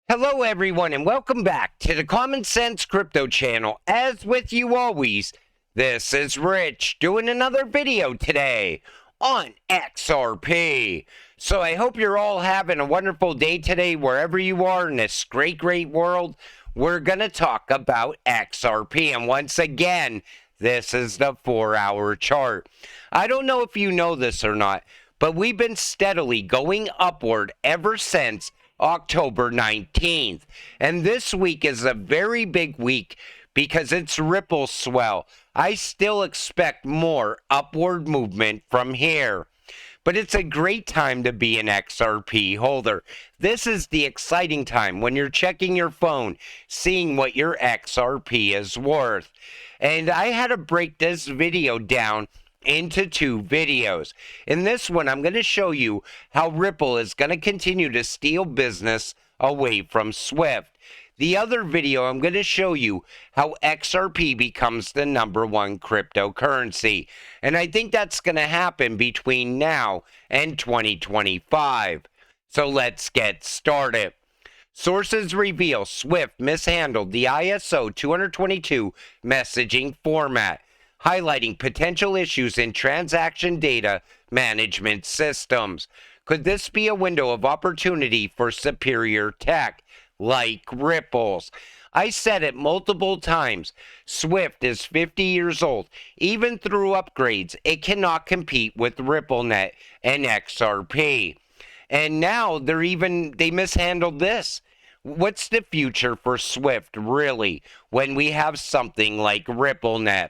Hello everyone and welcome back to the Common Sense Crypto channel. As with you always, this is Rich doing another video today on XRP. So I hope you're all having a wonderful day today wherever you are in this great world. We're going to talk about XRP, and once again, this is the 4-hour chart. I don't know if you know this or not, but we've been steadily going upward ever since October 19th. And this week is a very big week because it's Ripple swell. I still expect more upward movement from here. But it's a great time to be an XRP holder. This is the exciting time when you're checking your phone, seeing what your XRP is worth. And I had to break this video down into two videos. In this one, I'm going to show you how Ripple is going to continue to steal business away from Swift. The other video, I'm going to show you how XRP becomes the #1 cryptocurrency. And I think that's going to happen between now and 2025. So let's get started. Sources reveal Swift mishandled the ISO 222 messaging format, highlighting potential issues in transaction data management systems. Could this be a window of opportunity for superior tech like Ripple's? I said it multiple times. Swift is 50 years old. Even through upgrades, it cannot compete with RippleNet and XRP. And now they mishandled this. What's the future for Swift, really, when we have something like RippleNet?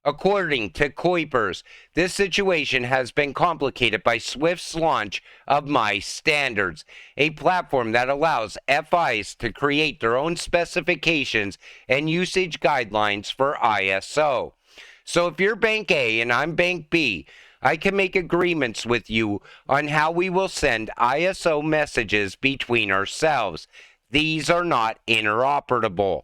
According to Kuwait, this situation has been complicated by Swift's launch of My Standards, a platform that allows FIs to create their own specifications and usage guidelines for ISO. So if you're Bank A and I'm Bank B, I can make agreements with you on how we will send ISO messages between ourselves. These are not interoperable.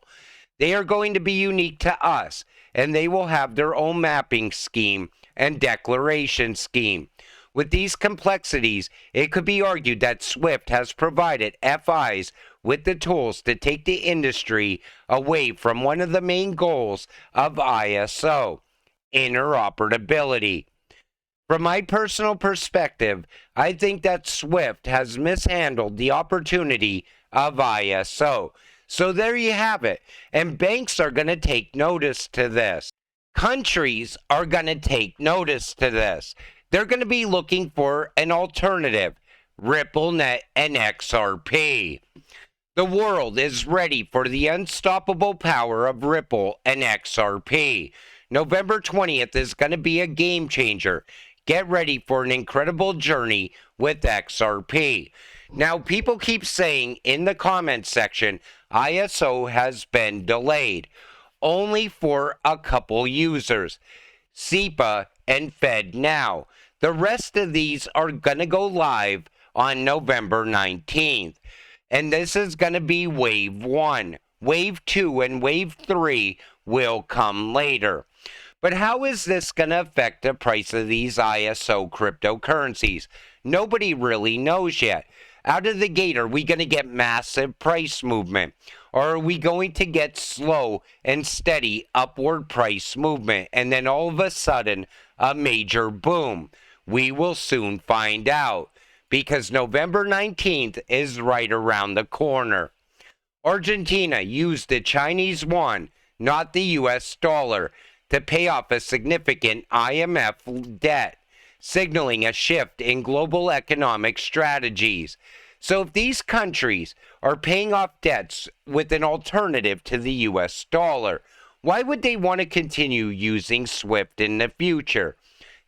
They are going to be unique to us, and they will have their own mapping scheme and declaration scheme. With these complexities, it could be argued that Swift has provided FIs with the tools to take the industry away from one of the main goals of ISO, interoperability. From my personal perspective, I think that Swift has mishandled the opportunity of ISO. So there you have it. And banks are going to take notice to this. Countries are going to take notice to this. They're going to be looking for an alternative, RippleNet and XRP. The world is ready for the unstoppable power of Ripple and XRP. November 20th is going to be a game changer. Get ready for an incredible journey with XRP. Now, people keep saying in the comments section, ISO has been delayed. Only for a couple users, SEPA and FedNow. The rest of these are going to go live on November 19th. And this is going to be Wave 1. Wave 2 and Wave 3 will come later. But how is this going to affect the price of these ISO cryptocurrencies? Nobody really knows yet. Out of the gate, are we going to get massive price movement? Or are we going to get slow and steady upward price movement and then all of a sudden a major boom? We will soon find out, because November 19th is right around the corner. Argentina used the Chinese yuan, not the US dollar, to pay off a significant IMF debt, signaling a shift in global economic strategies. So if these countries are paying off debts with an alternative to the US dollar, why would they want to continue using Swift in the future?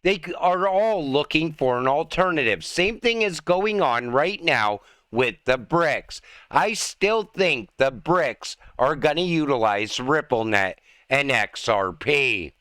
They are all looking for an alternative. Same thing is going on right now with the BRICS. I still think the BRICS are going to utilize RippleNet and XRP.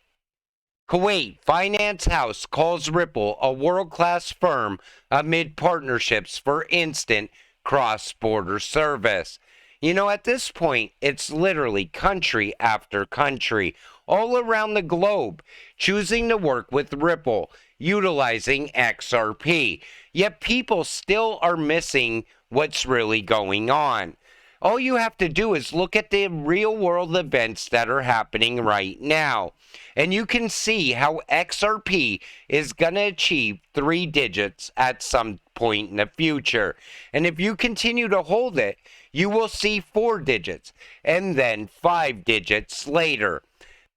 Kuwait finance house calls Ripple a world-class firm amid partnerships for instant cross-border service. You know, at this point, it's literally country after country all around the globe choosing to work with Ripple, utilizing XRP. Yet people still are missing what's really going on. All you have to do is look at the real world events that are happening right now. And you can see how XRP is going to achieve 3 digits at some point in the future. And if you continue to hold it, you will see 4 digits and then 5 digits later.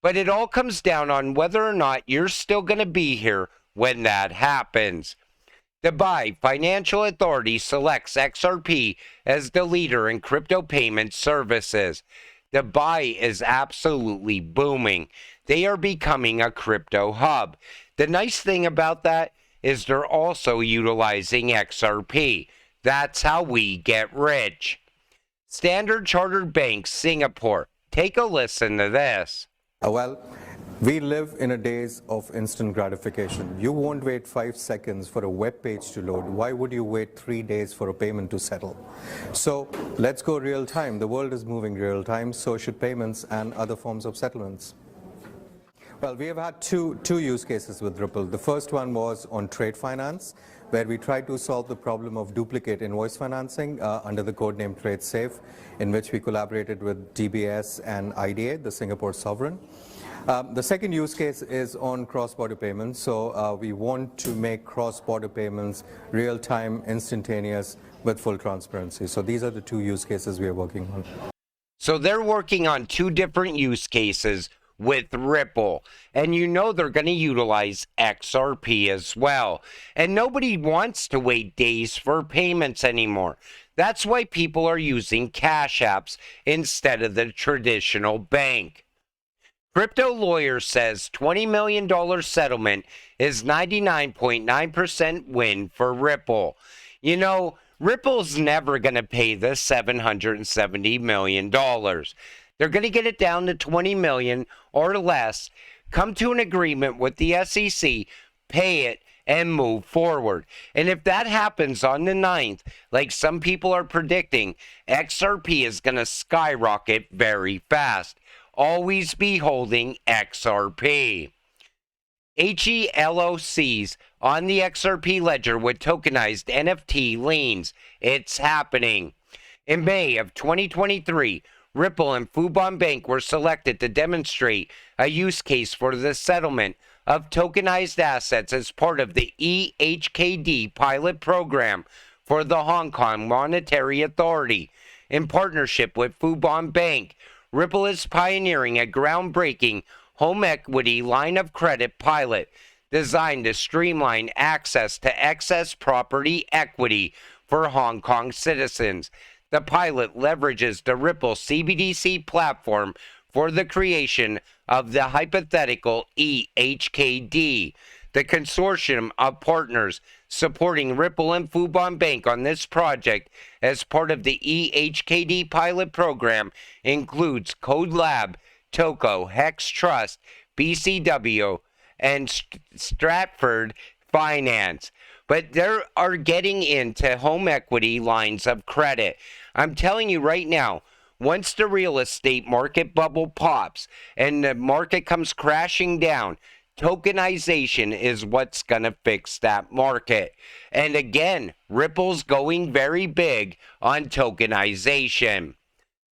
But it all comes down on whether or not you're still going to be here when that happens. Dubai Financial Authority selects XRP as the leader in crypto payment services. Dubai is absolutely booming. They are becoming a crypto hub. The nice thing about that is they're also utilizing XRP. That's how we get rich. Standard Chartered Bank, Singapore. Take a listen to this. Well, we live in a days of instant gratification. You won't wait 5 seconds for a web page to load. Why would you wait 3 days for a payment to settle? So let's go real time. The world is moving real time, so should payments and other forms of settlements. Well, we have had two use cases with Ripple. The first one was on trade finance, where we tried to solve the problem of duplicate invoice financing under the codename TradeSafe, in which we collaborated with DBS and IDA, the Singapore sovereign. The second use case is on cross-border payments. So we want to make cross-border payments real-time, instantaneous, with full transparency. So these are the 2 use cases we are working on. So they're working on 2 different use cases with Ripple, and you know they're going to utilize XRP as well. And nobody wants to wait days for payments anymore. That's why people are using cash apps instead of the traditional bank. Crypto Lawyer says $20 million settlement is 99.9% win for Ripple. You know, Ripple's never going to pay the $770 million. They're going to get it down to $20 million or less, come to an agreement with the SEC, pay it, and move forward. And if that happens on the 9th, like some people are predicting, XRP is going to skyrocket very fast. Always be holding XRP. HELOCs on the XRP ledger with tokenized NFT lanes. It's happening. In May of 2023, Ripple and Fubon Bank were selected to demonstrate a use case for the settlement of tokenized assets as part of the EHKD pilot program for the Hong Kong Monetary Authority. In partnership with Fubon Bank, Ripple is pioneering a groundbreaking home equity line of credit pilot designed to streamline access to excess property equity for Hong Kong citizens. The pilot leverages the Ripple CBDC platform for the creation of the hypothetical EHKD. The consortium of partners supporting Ripple and Fubon Bank on this project as part of the EHKD pilot program includes CodeLab, Toko, Hex Trust, BCW, and Stratford Finance. But they are getting into home equity lines of credit. I'm telling you right now, once the real estate market bubble pops and the market comes crashing down, tokenization is what's going to fix that market. And again, Ripple's going very big on tokenization.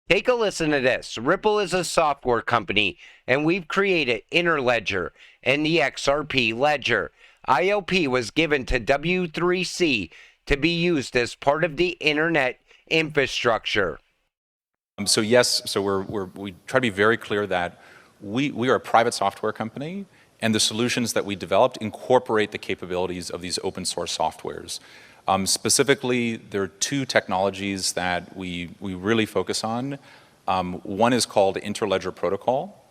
Take a listen to this. Ripple is a software company, and we've created Interledger and the XRP ledger. IOP was given to W3C to be used as part of the internet infrastructure. So yes, we try to be very clear that we are a private software company, and the solutions that we developed incorporate the capabilities of these open source softwares. Specifically, there are 2 technologies that we really focus on. One is called Interledger Protocol,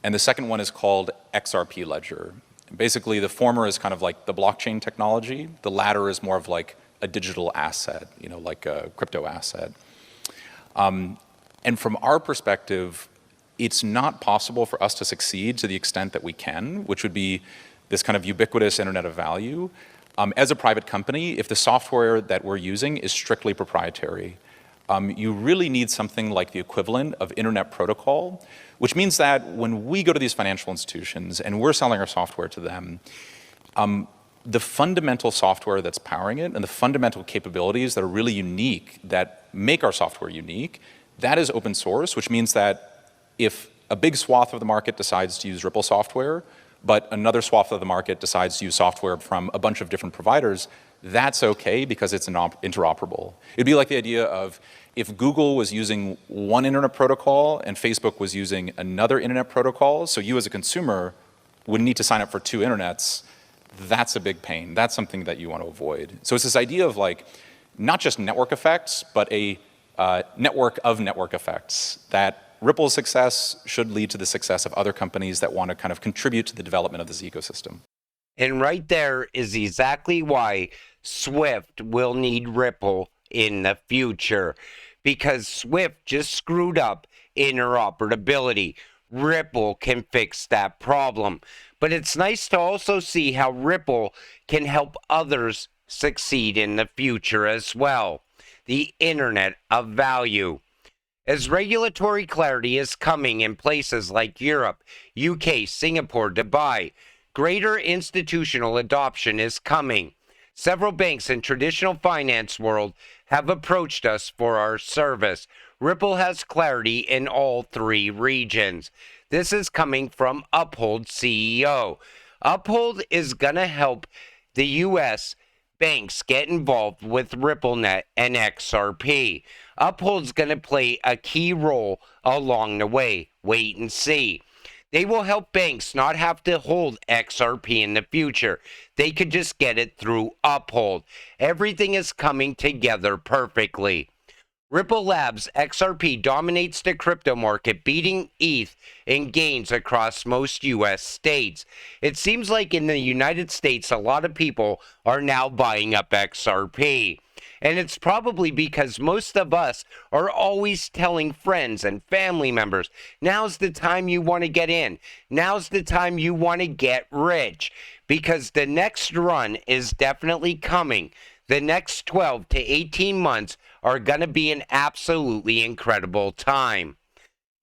and the second one is called XRP Ledger. Basically, the former is kind of like the blockchain technology. The latter is more of like a digital asset, you know, like a crypto asset. And from our perspective, it's not possible for us to succeed to the extent that we can, which would be this kind of ubiquitous internet of value, as a private company, if the software that we're using is strictly proprietary. You really need something like the equivalent of internet protocol, which means that when we go to these financial institutions and we're selling our software to them, the fundamental software that's powering it and the fundamental capabilities that are really unique that make our software unique, that is open source, which means that if a big swath of the market decides to use Ripple software, but another swath of the market decides to use software from a bunch of different providers, that's okay because it's interoperable. It'd be like the idea of if Google was using one internet protocol and Facebook was using another internet protocol, so you as a consumer would need to sign up for two internets, that's a big pain. That's something that you want to avoid. So it's this idea of like, not just network effects, but a network of network effects, that Ripple's success should lead to the success of other companies that want to kind of contribute to the development of this ecosystem. And right there is exactly why Swift will need Ripple in the future, because Swift just screwed up interoperability. Ripple can fix that problem. But it's nice to also see how Ripple can help others succeed in the future as well. The Internet of Value. As regulatory clarity is coming in places like Europe, UK, Singapore, Dubai, greater institutional adoption is coming. Several banks in traditional finance world have approached us for our service. Ripple has clarity in all three regions. This is coming from Uphold CEO. Uphold is going to help the U.S. banks get involved with RippleNet and XRP. Uphold's going to play a key role along the way. Wait and see. They will help banks not have to hold XRP in the future. They could just get it through Uphold. Everything is coming together perfectly. Ripple Labs XRP dominates the crypto market, beating ETH in gains across most U.S. states. It seems like in the United States, a lot of people are now buying up XRP. And it's probably because most of us are always telling friends and family members, now's the time you want to get in. Now's the time you want to get rich. Because the next run is definitely coming. The next 12 to 18 months are going to be an absolutely incredible time.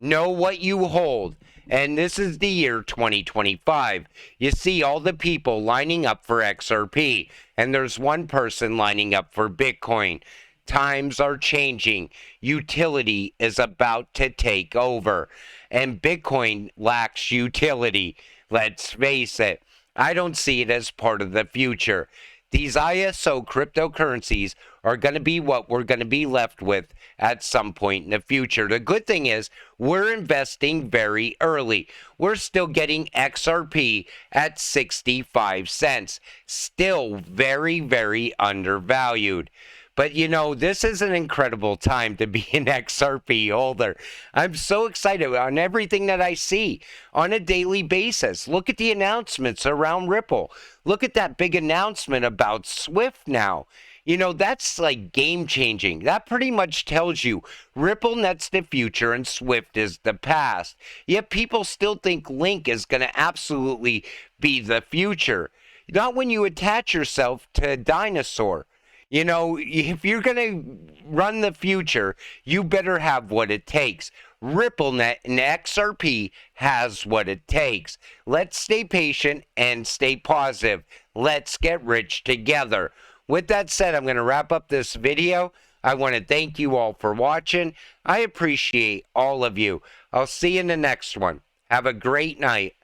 Know what you hold. And this is the year 2025. You see all the people lining up for XRP, and there's one person lining up for Bitcoin. Times are changing. Utility is about to take over, and Bitcoin lacks utility. Let's face it. I don't see it as part of the future. These ISO cryptocurrencies are going to be what we're going to be left with at some point in the future. The good thing is we're investing very early. We're still getting XRP at 65 cents. Still very, very undervalued. But you know, this is an incredible time to be an XRP holder. I'm so excited on everything that I see on a daily basis. Look at the announcements around Ripple. Look at that big announcement about Swift now. You know, that's like game changing. That pretty much tells you RippleNet's the future and Swift is the past. Yet people still think Link is going to absolutely be the future. Not when you attach yourself to a dinosaur. You know, if you're going to run the future, you better have what it takes. RippleNet and XRP has what it takes. Let's stay patient and stay positive. Let's get rich together. With that said, I'm going to wrap up this video. I want to thank you all for watching. I appreciate all of you. I'll see you in the next one. Have a great night.